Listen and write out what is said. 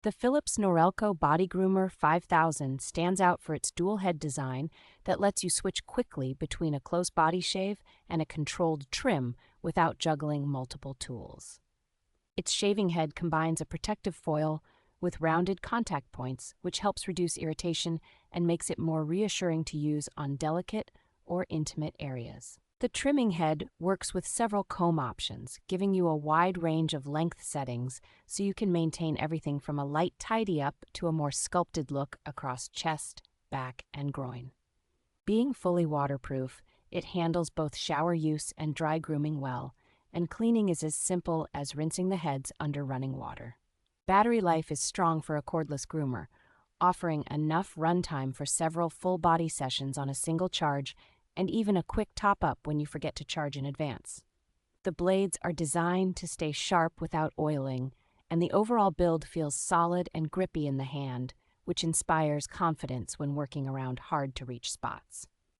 The Philips Norelco Body Groomer 5000 stands out for its dual head design that lets you switch quickly between a close body shave and a controlled trim without juggling multiple tools. Its shaving head combines a protective foil with rounded contact points, which helps reduce irritation and makes it more reassuring to use on delicate or intimate areas. The trimming head works with several comb options, giving you a wide range of length settings so you can maintain everything from a light tidy-up to a more sculpted look across chest, back, and groin. Being fully waterproof, it handles both shower use and dry grooming well, and cleaning is as simple as rinsing the heads under running water. Battery life is strong for a cordless groomer, offering enough runtime for several full-body sessions on a single charge and even a quick top-up when you forget to charge in advance. The blades are designed to stay sharp without oiling, and the overall build feels solid and grippy in the hand, which inspires confidence when working around hard-to-reach spots.